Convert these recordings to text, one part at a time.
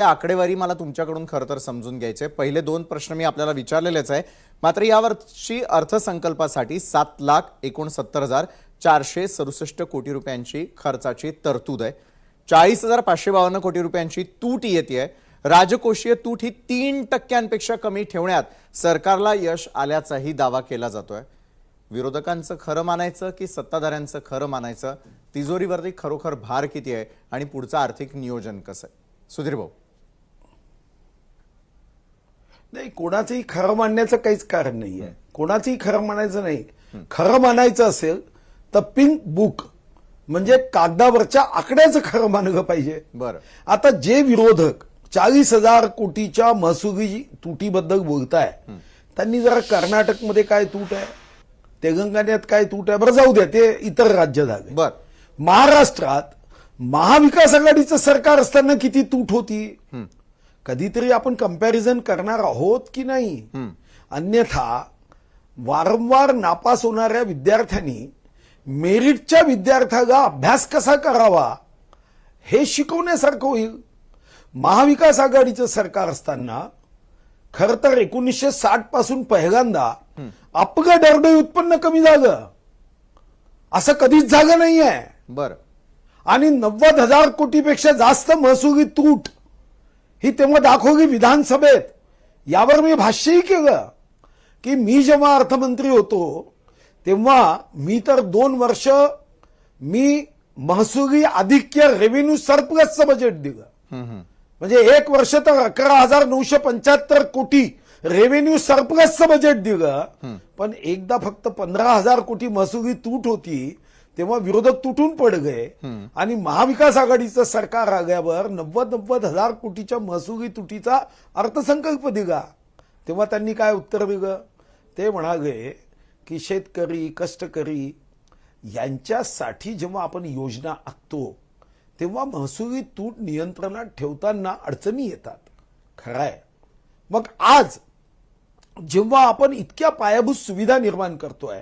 आकडेवारी मला तुमच्याकडून खरं तर समजून घ्यायचे. पहिले दोन प्रश्न मी आपल्याला विचारलेलेच आहे. मात्र यावर्षी अर्थसंकल्पासाठी 7,69,467 कोटी रुपयांची खर्चाची तरतूद आहे. 40,552 कोटी रुपयांची तूट येते. राजकोषीय तूट ही 3% कमी ठेवण्यात सरकारला यश आल्याचाही दावा केला जातोय. विरोधकांचं खरं मानायचं की सत्ताधाऱ्यांचं खरं मानायचं? तिजोरीवरती खरोखर भार किती आहे आणि पुढचं आर्थिक नियोजन कसं आहे? सुधीर भाऊ. नाही, कोणाचंही खरं मानण्याचं काहीच कारण नाही आहे. कोणाचंही खरं मानायचं नाही. खरं मानायचं असेल तर पिंक बुक म्हणजे कागदावरच्या आकड्याचं खरं मानलं पाहिजे. बरं, आता जे विरोधक 40,000 कोटीच्या महसुली तुटीबद्दल बोलताय त्यांनी जरा कर्नाटकमध्ये काय तूट आहे, तेलंगणात काय तूट आहे, बरं जाऊ द्या, ते इतर राज्य झाले. बरं, महाराष्ट्रात महाविकास आघाडीचं सरकार असताना किती तूट होती, कधीतरी आपण कंपॅरिझन करणार आहोत की नाही? अन्यथा वारंवार नापास होणाऱ्या विद्यार्थ्यांनी मेरिटच्या विद्यार्थ्याला अभ्यास कसा करावा हे शिकवण्यासारखं होईल. महाविकास आघाडीचं सरकार असताना खरं तर 1960 पासून पहिल्यांदा आपलं दरडोई उत्पन्न कमी झालं, असं कधीच झालं नाहीये. बरं, आणि 90,000 कोटीपेक्षा जास्त महसुली तूट ही तेव्हा दाखवली विधानसभेत. यावर मी भाष्यही केलं की मी जेव्हा अर्थमंत्री होतो तेव्हा मी तर 2 वर्ष मी महसुली अधिक्य रेव्हेन्यू सरप्लसचं बजेट दिलं. म्हणजे 1 वर्ष तर 11,975 कोटी रेव्हेन्यू सरप्लसचं बजेट दिलं. पण एकदा फक्त 15,000 कोटी महसुली तूट होती तेव्हा विरोधक तुटून पडले आणि महाविकास आघाडीचं सरकार आल्यावर 90,000 कोटीच्या महसुली तुटीचा अर्थसंकल्प दिला. तेव्हा त्यांनी काय उत्तर दिलं? ते म्हणाले की शेतकरी, कष्टकरी यांच्यासाठी जेव्हा आपण योजना आखतो तेव्हा महसुली तूट नियंत्रणात ठेवताना अडचणी येतात. खरंय. मग आज जेव्हा आपण इतक्या पायाभूत सुविधा निर्माण करतोय,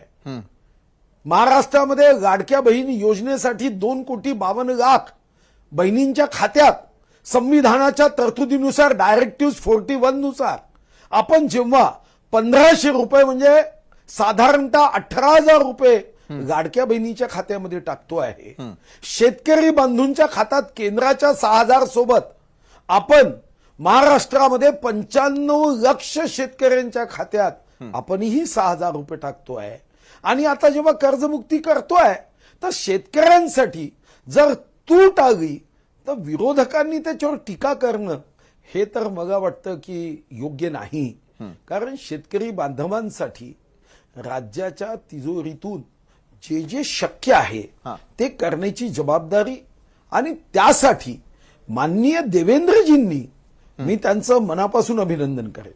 महाराष्ट्रामध्ये लाडक्या बहीण योजनेसाठी 2,52,00,000 बहिणींच्या खात्यात संविधानाच्या तरतुदीनुसार डायरेक्टिव्ह 41 नुसार आपण जेव्हा 1,500 रुपये म्हणजे साधारणतः 18,000 रुपये लाडक्या बहिणीच्या खात्यामध्ये टाकतो आहे, शेतकरी बंधूंच्या खात्यात केंद्राच्या 6,000 सोबत आपण महाराष्ट्रामध्ये 95 लक्ष शेतकऱ्यांच्या खात्यात आपणही 6,000 रुपये टाकतो आहे. आणि आता जेव्हा कर्जमुक्ती करतोय तर शेतकऱ्यांसाठी जर तूट आली तर विरोधकांनी त्याच्यावर टीका करणं हे तर मला वाटतं की योग्य नाही. कारण शेतकरी बांधवांसाठी राज्याच्या तिजोरीतून जे जे शक्य आहे ते करण्याची जबाबदारी आणि त्यासाठी माननीय देवेंद्रजींनी मी त्यांचं मनापासून अभिनंदन करेन.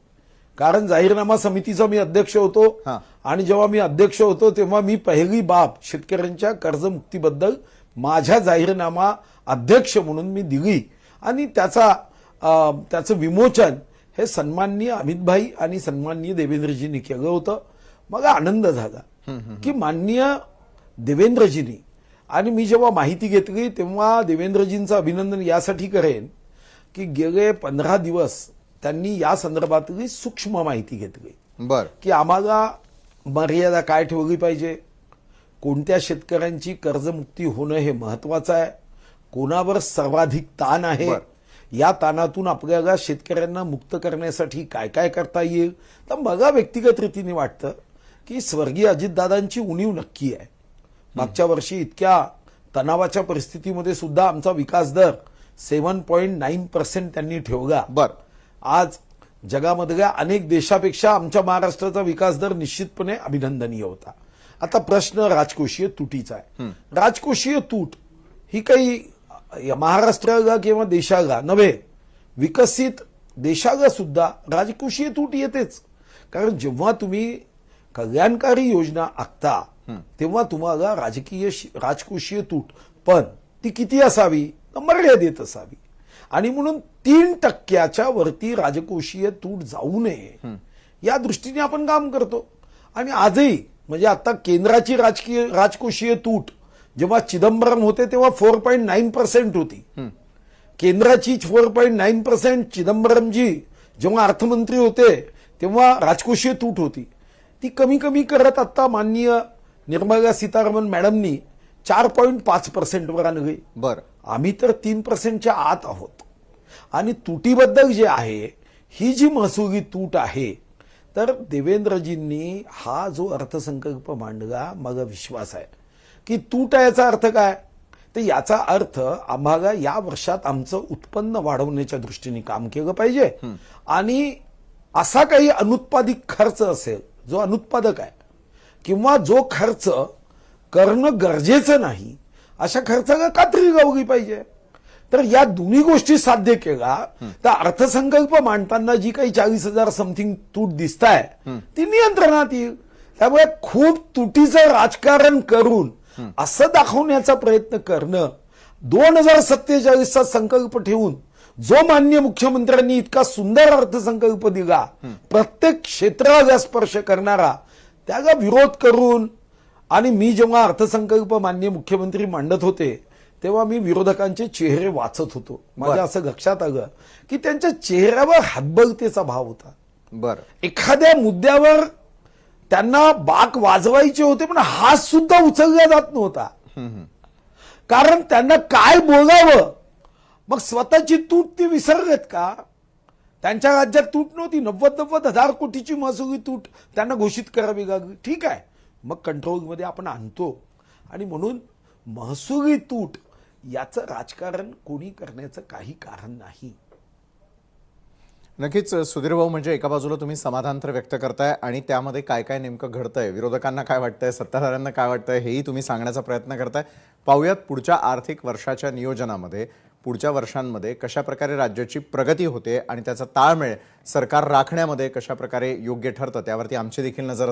कारण जाहीरनामा समितीचा मी अध्यक्ष होतो आणि जेव्हा मी अध्यक्ष होतो तेव्हा मी पहिली बाब शेतकऱ्यांच्या कर्जमुक्तीबद्दल माझ्या जाहीरनामा अध्यक्ष म्हणून मी दिली आणि त्याचं विमोचन हे सन्माननीय अमितभाई आणि सन्माननीय देवेंद्रजींनी केलं होतं. मला आनंद झाला की माननीय देवेंद्रजींनी, आणि मी जेव्हा माहिती घेतली तेव्हा देवेंद्रजींचं अभिनंदन यासाठी करेन की गेले 15 दिवस त्यांनी या संदर्भातली सूक्ष्म माहिती घेतली. बर, की आम्हाला मर्यादा काय ठेवली पाहिजे, कोणत्या शेतकऱ्यांची कर्जमुक्ती होणं हे महत्वाचं आहे, कोणावर सर्वाधिक ताण आहे, या ताणातून आपल्याला शेतकऱ्यांना मुक्त करण्यासाठी काय काय करता येईल. तर मला व्यक्तिगत रीतीने वाटतं की स्वर्गीय अजितदादांची उणीव नक्की आहे. मागच्या वर्षी इतक्या तणावाच्या परिस्थितीमध्ये सुद्धा आमचा विकास दर 7.9% त्यांनी ठेवला. बरं, आज जगामधल्या अनेक देशापेक्षा आमच्या महाराष्ट्राचा विकास दर निश्चितपणे अभिनंदनीय होता. आता प्रश्न राजकोषीय तुटीचा आहे. राजकोषीय तूट ही काही महाराष्ट्राला किंवा देशाला नव्हे, विकसित देशाला सुद्धा राजकोषीय तूट येतेच. कारण जेव्हा तुम्ही कल्याणकारी योजना आखता तेव्हा तुम्हाला राजकोषीय तूट, पण ती किती असावी, मर्यादित असावी. आणि म्हणून 3% वरती राजकोषीय तूट जाऊ नये या दृष्टीने आपण काम करतो. आणि आजही म्हणजे आता केंद्राची राजकोषीय तूट जेव्हा चिदंबरम होते तेव्हा 4.9% होती. केंद्राची 4.9%, चिदंबरमजी जेव्हा अर्थमंत्री होते तेव्हा राजकोषीय तूट होती, ती कमी कमी करत आता माननीय निर्मला सीतारामन मॅडमनी 4.5% वर आणली. बर, आम्ही तर 3%च्या आत आहोत. आणि तुटीबद्दल जे आहे, ही जी महसुली तूट आहे, तर देवेंद्रजींनी हा जो अर्थसंकल्प मांडला, मला विश्वास आहे की तूट आहे याचा अर्थ काय, तर याचा अर्थ आम्हाला या वर्षात आमचं उत्पन्न वाढवण्याच्या दृष्टीने काम केलं पाहिजे. आणि असा काही अनुत्पादित खर्च असेल जो अनुत्पादक आहे किंवा जो खर्च करणं गरजेचं नाही, अशा खर्चाला कात्री लावली पाहिजे. तर या दोन्ही गोष्टी साध्य केला तर अर्थसंकल्प मांडताना जी काही 40,000 समथिंग तूट दिसत आहे ती नियंत्रणात येईल. त्यामुळे खूप तुटीचं राजकारण करून असं दाखवण्याचा प्रयत्न करणं, 2047चा संकल्प ठेवून जो माननीय मुख्यमंत्र्यांनी इतका सुंदर अर्थसंकल्प दिला, प्रत्येक क्षेत्राला स्पर्श करणारा, त्याला विरोध करून. आणि मी जेव्हा अर्थसंकल्प माननीय मुख्यमंत्री मांडत होते तेव्हा मी विरोधकांचे चेहरे वाचत होतो. माझ्या असं लक्षात आलं की त्यांच्या चेहऱ्यावर हतबलतेचा भाव होता. बर, एखाद्या मुद्द्यावर त्यांना बाक वाजवायचे होते पण हात सुद्धा उचलला जात नव्हता, कारण त्यांना काय बोलावं. मग स्वतःची तूट ती विसरलेत का? त्यांच्या राज्यात तूट नव्हती, 90,000 कोटीची महसुली तूट त्यांना घोषित करावी लागली. ठीक आहे, मग कंट्रोलमध्ये आपण आणतो. आणि म्हणून महसुली तूट याचं राजकारण कोणी करण्याचं काही कारण नाही. नक्कीच सुधीर भाऊ, म्हणजे एका बाजूला तुम्ही समाधान तर व्यक्त करताय आणि त्यामध्ये काय काय नेमकं घडतंय, विरोधकांना काय वाटतंय, सत्ताधाऱ्यांना काय वाटतंय, हेही तुम्ही सांगण्याचा प्रयत्न करताय. पाहूयात पुढच्या आर्थिक वर्षाच्या नियोजनामध्ये, पुढच्या वर्षांमध्ये कशा प्रकारे राज्याची प्रगती होते आणि त्याचा ताळमेळ सरकार राखण्यामध्ये कशा प्रकारे योग्य ठरतं, त्यावरती आमची देखील नजर असेल.